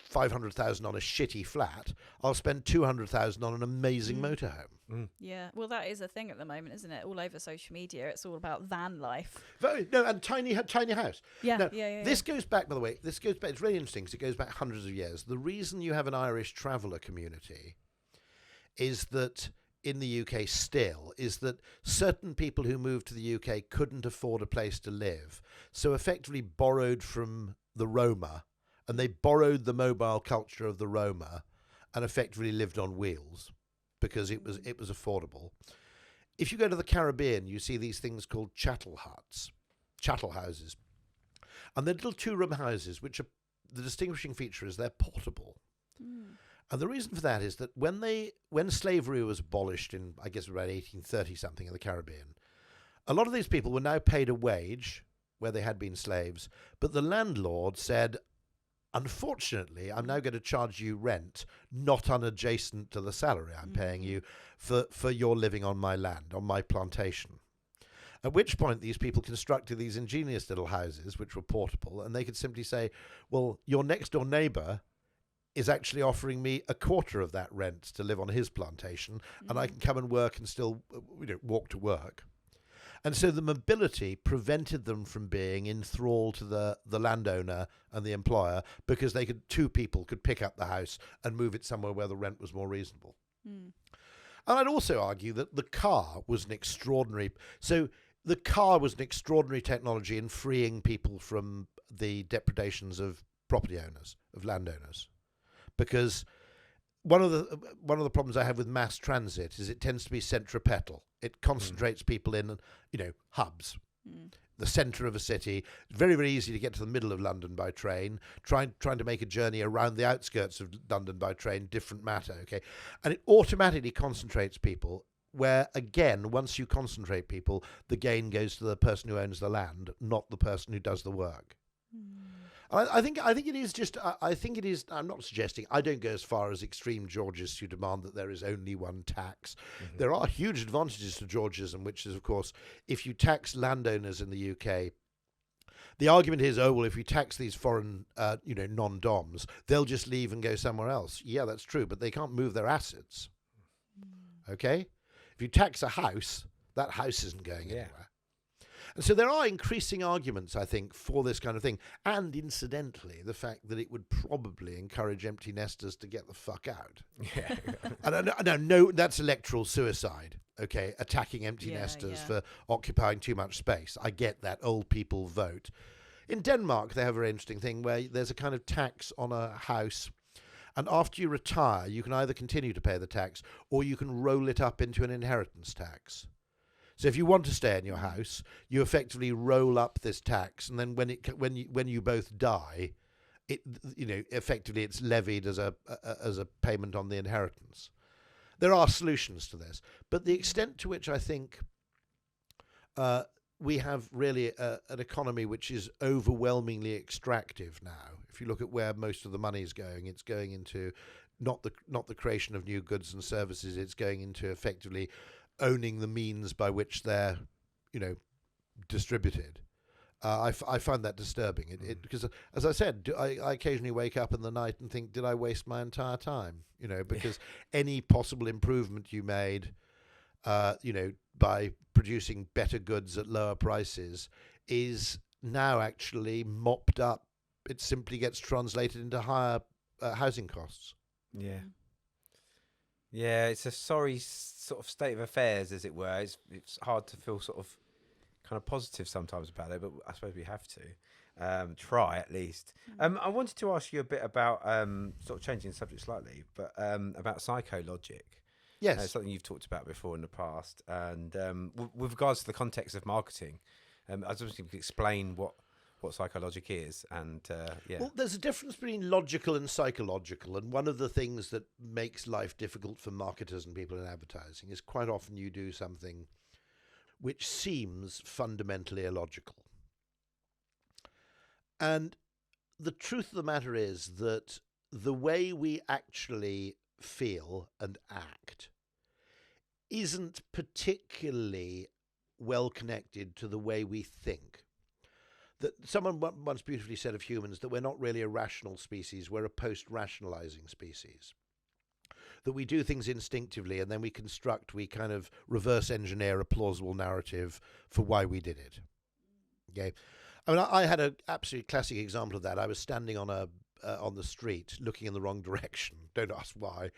500,000 on a shitty flat, I'll spend 200,000 on an amazing motorhome. Yeah, well, that is a thing at the moment, isn't it? All over social media, it's all about van life. And tiny house. Yeah, now, yeah. This goes back, by the way. It's really interesting because it goes back hundreds of years. The reason you have an Irish traveller community is that in the UK still is that certain people who moved to the UK couldn't afford a place to live, so effectively borrowed from the Roma, and they borrowed the mobile culture of the Roma and effectively lived on wheels because it was affordable. If you go to the Caribbean, you see these things called chattel houses. And they're little two-room houses, which are the distinguishing feature is they're portable. And the reason for that is that when slavery was abolished in, I guess, around 1830 something in the Caribbean, a lot of these people were now paid a wage where they had been slaves, but the landlord said, unfortunately, I'm now going to charge you rent not unadjacent to the salary I'm paying you for your living on my land, on my plantation. At which point these people constructed these ingenious little houses, which were portable, and they could simply say, well, your next door neighbour is actually offering me a quarter of that rent to live on his plantation, and I can come and work and still walk to work. And so the mobility prevented them from being in thrall to the landowner and the employer, because two people could pick up the house and move it somewhere where the rent was more reasonable. And I'd also argue that the car was an extraordinary technology in freeing people from the depredations of property owners, of landowners. Because one of the problems I have with mass transit is it tends to be centripetal. It concentrates people in, hubs. The centre of a city. It's very, very easy to get to the middle of London by train. Trying to make a journey around the outskirts of London by train, different matter, okay? And it automatically concentrates people, where, again, once you concentrate people, the gain goes to the person who owns the land, not the person who does the work. I think it is just. I think it is. I'm not suggesting. I don't go as far as extreme Georgists who demand that there is only one tax. There are huge advantages to Georgism, which is, of course, if you tax landowners in the UK, the argument is, oh well, if we tax these foreign, non-doms, they'll just leave and go somewhere else. Yeah, that's true, but they can't move their assets. Okay, if you tax a house, that house isn't going anywhere. And so there are increasing arguments, I think, for this kind of thing. And incidentally, the fact that it would probably encourage empty nesters to get the fuck out. Yeah. And no, that's electoral suicide, okay, attacking empty nesters for occupying too much space. I get that old people vote. In Denmark, they have a very interesting thing where there's a kind of tax on a house. And after you retire, you can either continue to pay the tax or you can roll it up into an inheritance tax. So if you want to stay in your house, you effectively roll up this tax, and then when you both die, effectively it's levied as a payment on the inheritance. There are solutions to this, but the extent to which I think we have really an economy which is overwhelmingly extractive now. If you look at where most of the money is going, it's going into not the creation of new goods and services. It's going into effectively owning the means by which they're, distributed. I find that disturbing. Because, as I said, I occasionally wake up in the night and think, did I waste my entire time? Because any possible improvement you made, by producing better goods at lower prices is now actually mopped up. It simply gets translated into higher housing costs. Yeah. Yeah, it's a sorry sort of state of affairs, as it were. It's hard to feel sort of kind of positive sometimes about it, but I suppose we have to try at least. I wanted to ask you a bit about sort of changing the subject slightly, but about psychologic. Yes, something you've talked about before in the past, and with regards to the context of marketing, I was wondering if you could explain what psychologic is, and Well, there's a difference between logical and psychological, and one of the things that makes life difficult for marketers and people in advertising is quite often you do something which seems fundamentally illogical. And the truth of the matter is that the way we actually feel and act isn't particularly well connected to the way we think. That someone once beautifully said of humans that we're not really a rational species, we're a post-rationalizing species. That we do things instinctively and then we kind of reverse engineer a plausible narrative for why we did it. Okay. I mean, I had an absolutely classic example of that. I was standing on the street looking in the wrong direction. Don't ask why.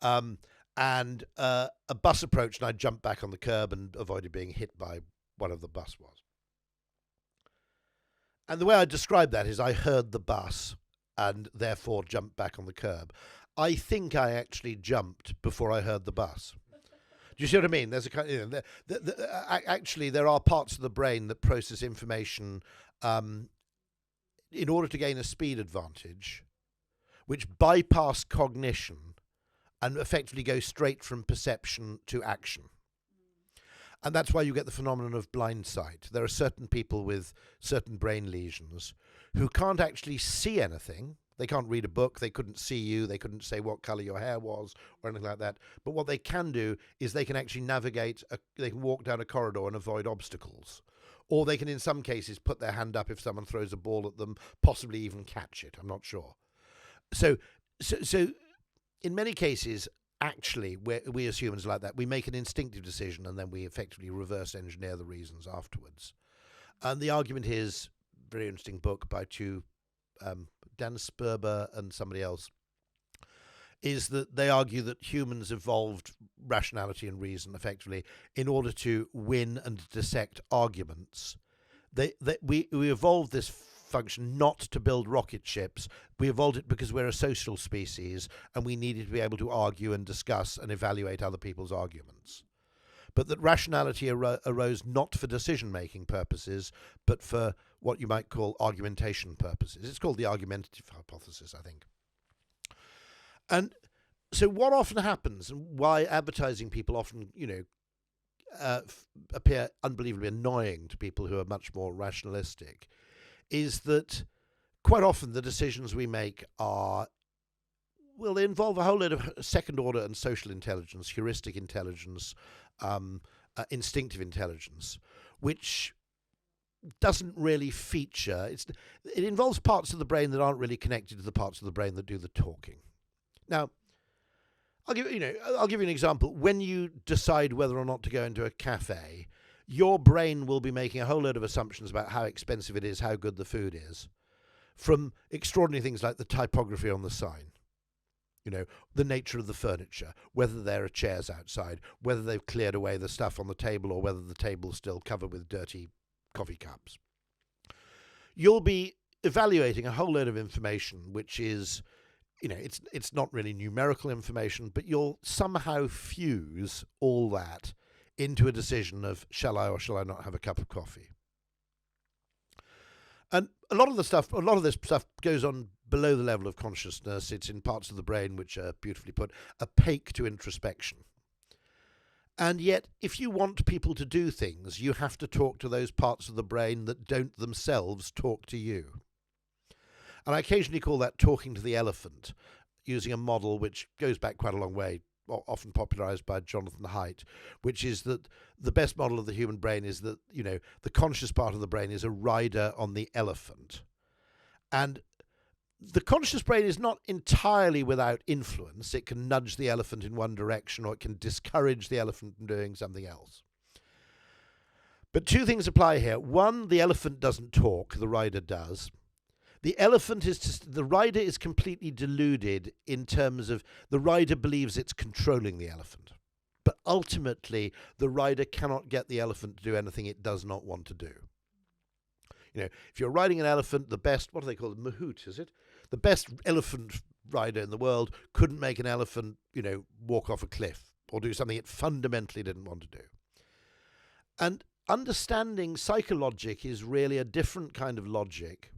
And a bus approached and I jumped back on the curb and avoided being hit by whatever the bus was. And the way I describe that is I heard the bus and therefore jumped back on the curb. I think I actually jumped before I heard the bus. Do you see what I mean? There's a kind actually there are parts of the brain that process information in order to gain a speed advantage, which bypass cognition and effectively go straight from perception to action. And that's why you get the phenomenon of blind sight. There are certain people with certain brain lesions who can't actually see anything. They can't read a book. They couldn't see you. They couldn't say what color your hair was or anything like that. But what they can do is they can actually navigate. They can walk down a corridor and avoid obstacles. Or they can, in some cases, put their hand up if someone throws a ball at them, possibly even catch it. I'm not sure. So in many cases, actually, we as humans like that, we make an instinctive decision and then we effectively reverse engineer the reasons afterwards. And the argument is, very interesting book by two, Dan Sperber and somebody else, is that they argue that humans evolved rationality and reason effectively in order to win and dissect arguments. We evolved this function not to build rocket ships. We evolved it because we're a social species and we needed to be able to argue and discuss and evaluate other people's arguments. But that rationality arose not for decision-making purposes, but for what you might call argumentation purposes. It's called the argumentative hypothesis, I think. And so what often happens, and why advertising people often, appear unbelievably annoying to people who are much more rationalistic, is that quite often the decisions we make they involve a whole lot of second order and social intelligence, heuristic intelligence, instinctive intelligence, which doesn't really feature. It involves parts of the brain that aren't really connected to the parts of the brain that do the talking. Now, I'll give you an example. When you decide whether or not to go into a cafe, your brain will be making a whole load of assumptions about how expensive it is, how good the food is, from extraordinary things like the typography on the sign, the nature of the furniture, whether there are chairs outside, whether they've cleared away the stuff on the table or whether the table's still covered with dirty coffee cups. You'll be evaluating a whole load of information, which is, it's not really numerical information, but you'll somehow fuse all that into a decision of shall I or shall I not have a cup of coffee. And a lot of this stuff goes on below the level of consciousness. It's in parts of the brain which are, beautifully put, opaque to introspection. And yet, if you want people to do things, you have to talk to those parts of the brain that don't themselves talk to you. And I occasionally call that talking to the elephant, using a model which goes back quite a long way, often popularized by Jonathan Haidt, which is that the best model of the human brain is that, the conscious part of the brain is a rider on the elephant. And the conscious brain is not entirely without influence. It can nudge the elephant in one direction, or it can discourage the elephant from doing something else. But two things apply here. One, the elephant doesn't talk, the rider does. The rider is completely deluded in terms of the rider believes it's controlling the elephant. But ultimately, the rider cannot get the elephant to do anything it does not want to do. If you're riding an elephant, the best, what do they call it? Mahout, is it? The best elephant rider in the world couldn't make an elephant, walk off a cliff or do something it fundamentally didn't want to do. And understanding psychologic is really a different kind of logic,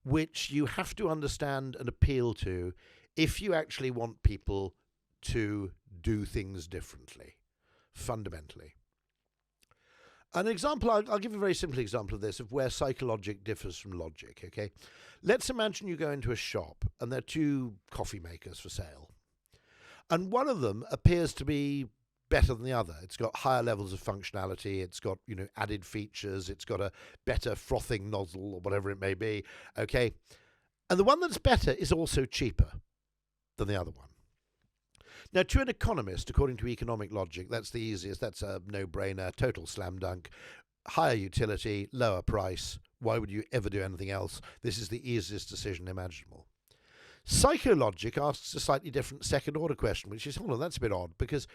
which you have to understand and appeal to if you actually want people to do things differently, fundamentally. An example, I'll give a very simple example of this, of where psychologic differs from logic, okay? Let's imagine you go into a shop and there are two coffee makers for sale. And one of them appears to be better than the other. It's got higher levels of functionality. It's got, added features. It's got a better frothing nozzle or whatever it may be, okay? And the one that's better is also cheaper than the other one. Now, to an economist, according to economic logic, that's the easiest. That's a no-brainer, total slam dunk. Higher utility, lower price. Why would you ever do anything else? This is the easiest decision imaginable. Psychologic asks a slightly different second-order question, which is, hold on, that's a bit odd, because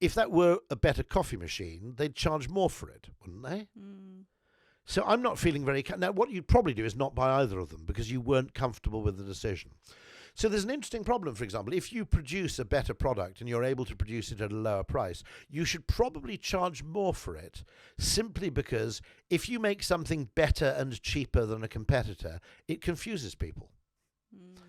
if that were a better coffee machine, they'd charge more for it, wouldn't they? Mm. So I'm not feeling very... Now, what you'd probably do is not buy either of them because you weren't comfortable with the decision. So there's an interesting problem, for example. If you produce a better product and you're able to produce it at a lower price, you should probably charge more for it, simply because if you make something better and cheaper than a competitor, it confuses people.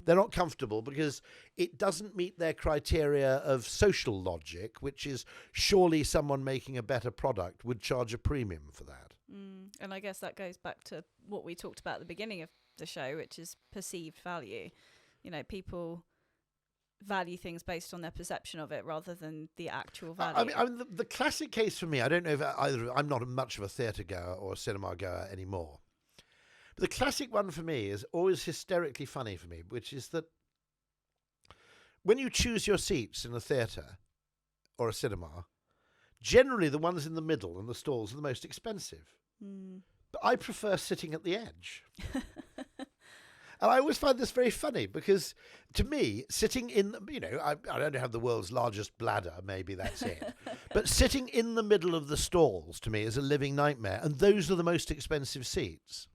They're not comfortable because it doesn't meet their criteria of social logic, which is surely someone making a better product would charge a premium for that. And I guess that goes back to what we talked about at the beginning of the show, which is perceived value. People value things based on their perception of it rather than the actual value. I mean the classic case for me, I don't know if I'm not much of a theatre goer or a cinema goer anymore. The classic one for me is always hysterically funny for me, which is that when you choose your seats in a theatre or a cinema, generally the ones in the middle and the stalls are the most expensive. But I prefer sitting at the edge. And I always find this very funny because, to me, sitting in, I don't have the world's largest bladder, maybe that's it. But sitting in the middle of the stalls, to me, is a living nightmare. And those are the most expensive seats.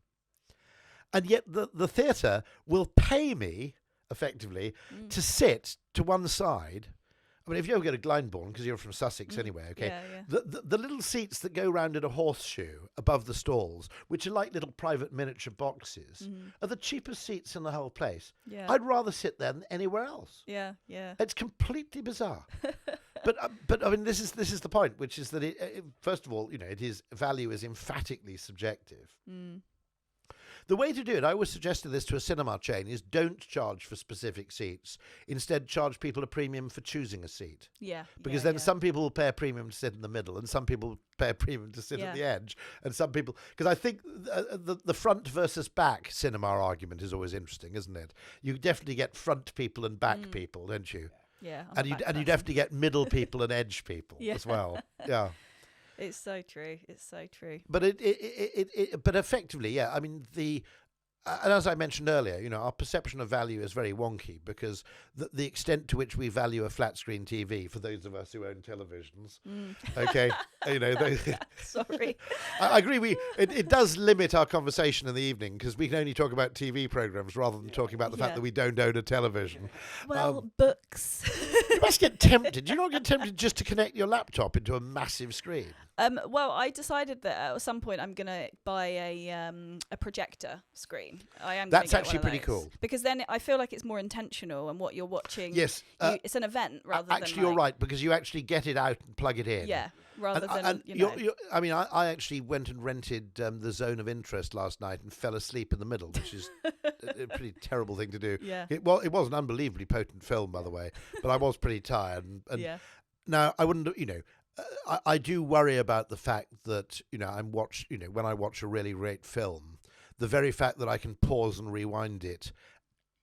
And yet the theatre will pay me, effectively, to sit to one side. I mean, if you ever go to Glyndebourne, because you're from Sussex anyway, okay, yeah. The little seats that go round in a horseshoe above the stalls, which are like little private miniature boxes, are the cheapest seats in the whole place. Yeah. I'd rather sit there than anywhere else. Yeah. It's completely bizarre. But I mean, this is the point, which is that it first of all, value is emphatically subjective. The way to do it, I always suggested this to a cinema chain, is don't charge for specific seats. Instead, charge people a premium for choosing a seat. Yeah. Because then some people will pay a premium to sit in the middle, and some people pay a premium to sit at the edge, and some people... Because I think the front versus back cinema argument is always interesting, isn't it? You definitely get front people and back people, don't you? Yeah. And you definitely get middle people and edge people as well. Yeah. It's so true. It's so true. But but effectively, I mean, and as I mentioned earlier, our perception of value is very wonky because the extent to which we value a flat screen TV, for those of us who own televisions, okay, Sorry. I agree. It does limit our conversation in the evening because we can only talk about TV programs rather than talking about the fact that we don't own a television. Well, books. You must get tempted. Do you not get tempted just to connect your laptop into a massive screen? Well, I decided that at some point I'm going to buy a projector screen. I am. That's get actually one of pretty those. cool. Because then I feel like it's more intentional and what you're watching. Yes. It's an event rather actually, than. you're right, because you actually get it out and plug it in. Yeah. Rather than, and you know. I mean, I actually went and rented The Zone of Interest last night and fell asleep in the middle, which is a pretty terrible thing to do. Yeah. It was an unbelievably potent film, by the way, but I was pretty tired. And Yeah. now I wouldn't, I do worry about the fact that, when I watch a really great film, the very fact that I can pause and rewind it,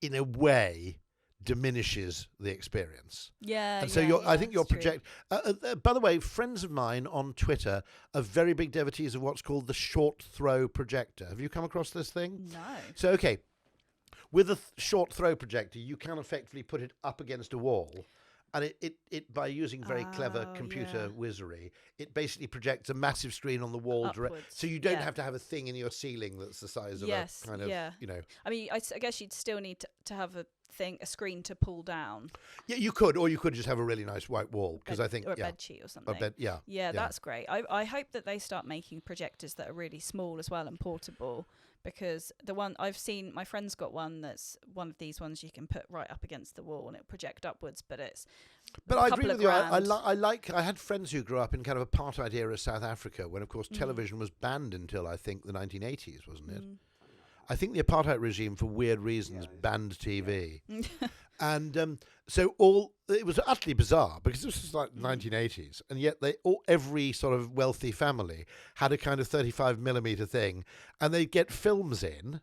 in a way, diminishes the experience. Yeah. And so I think your project. By the way, friends of mine on Twitter are very big devotees of what's called the short throw projector. Have you come across this thing? No. So, okay, with a short throw projector, you can effectively put it up against a wall. And it by using very clever computer wizardry, it basically projects a massive screen on the wall so you don't have to have a thing in your ceiling that's the size of a kind of, I mean, I guess you'd still need to have a screen to pull down. Yeah, you could, or you could just have a really nice white wall, because I think... Or a bed sheet or something. Yeah, that's great. I hope that they start making projectors that are really small as well and portable. Because the one I've seen, my friend's got one that's one of these ones you can put right up against the wall and it'll project upwards. But I agree with you. I had friends who grew up in kind of apartheid era South Africa, when of course television was banned until I think the 1980s, wasn't it? I think the apartheid regime, for weird reasons, banned TV. And so it was utterly bizarre, because this was like the 1980s, and yet every sort of wealthy family had a kind of 35mm thing, and they'd get films in,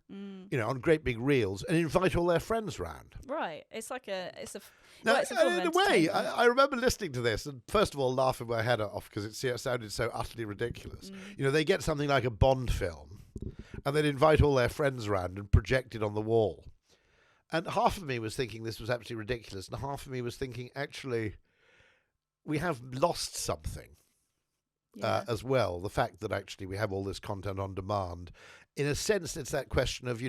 on great big reels, and invite all their friends round. Right. It's like Now, it's a form of in a way, entertainment. I remember listening to this, and first of all laughing my head off, because it sounded so utterly ridiculous. They get something like a Bond film, and they'd invite all their friends round and project it on the wall. And half of me was thinking this was absolutely ridiculous, and half of me was thinking, actually, we have lost something as well. The fact that actually we have all this content on demand. In a sense, it's that question of,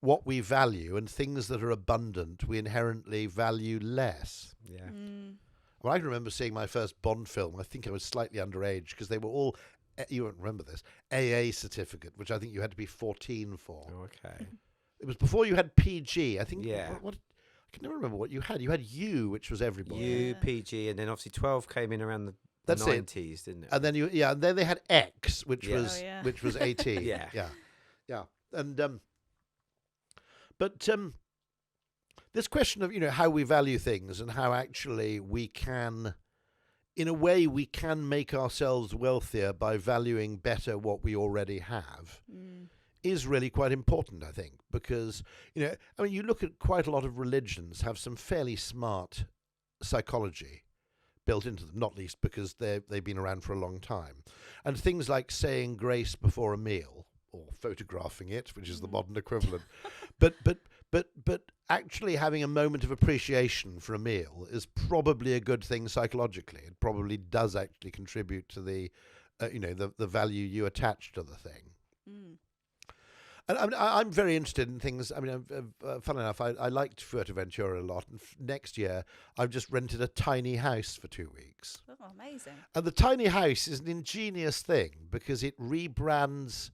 what we value, and things that are abundant, we inherently value less. Yeah. Well, I can remember seeing my first Bond film. I think I was slightly underage, because they were all, you won't remember this, AA certificate, which I think you had to be 14 for. Oh, okay. It was before you had PG. I think. Yeah. What I can never remember what you had. You had U, which was everybody. U, PG, and then obviously 12 came in around the That's 90s, didn't it? And then and then they had X, which was 18. Yeah. And but this question of how we value things, and how actually we can, in a way, we can make ourselves wealthier by valuing better what we already have. Is really quite important, I think, because, you look at quite a lot of religions have some fairly smart psychology built into them, not least because they've been around for a long time. And things like saying grace before a meal, or photographing it, which is the modern equivalent, but actually having a moment of appreciation for a meal is probably a good thing psychologically. It probably does actually contribute to the value you attach to the thing. And I'm very interested in things. I mean, funnily enough, I liked Fuerteventura a lot. And next year, I've just rented a tiny house for 2 weeks. Oh, amazing. And the tiny house is an ingenious thing, because it rebrands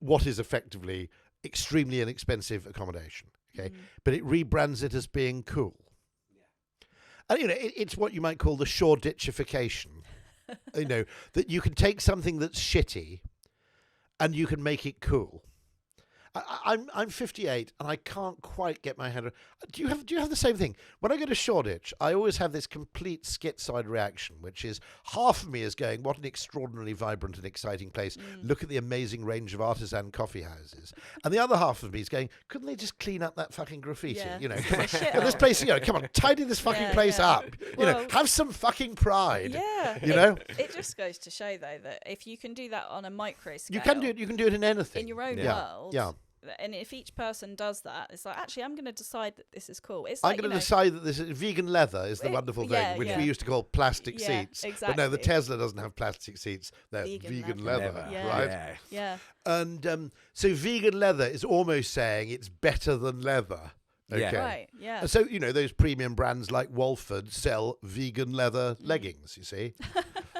what is effectively extremely inexpensive accommodation. Okay, but it rebrands it as being cool. And, it's what you might call the Shoreditchification. That you can take something that's shitty and you can make it cool. I'm 58 and I can't quite get my head around. Do you have the same thing? When I go to Shoreditch, I always have this complete schizoid reaction, which is half of me is going, what an extraordinarily vibrant and exciting place. Look at the amazing range of artisan coffee houses. And the other half of me is going, couldn't they just clean up that fucking graffiti? This place, come on, tidy this fucking place up. Have some fucking pride. Yeah. It just goes to show, though, that if you can do that on a micro scale, you can do it in anything. In your own world. Yeah. And if each person does that, it's like, actually, I'm going to decide that this is cool. It's like, I'm going to decide that this is vegan leather is the wonderful thing, which we used to call plastic seats. Exactly. But no, the Tesla doesn't have plastic seats. They're vegan leather, right? Yeah. And so vegan leather is almost saying it's better than leather. Okay. Right. Yeah. And so, those premium brands like Walford sell vegan leather leggings, you see.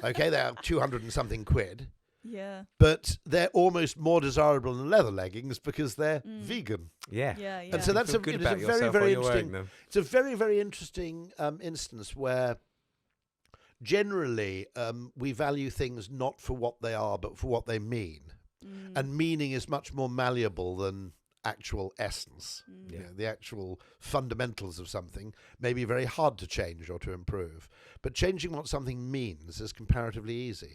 Okay, they're 200 and something quid. Yeah. But they're almost more desirable than leather leggings because they're vegan. Yeah. Yeah. And so that's a very, very interesting. It's a very, very interesting instance where generally we value things not for what they are, but for what they mean. And meaning is much more malleable than actual essence. The actual fundamentals of something may be very hard to change or to improve. But changing what something means is comparatively easy.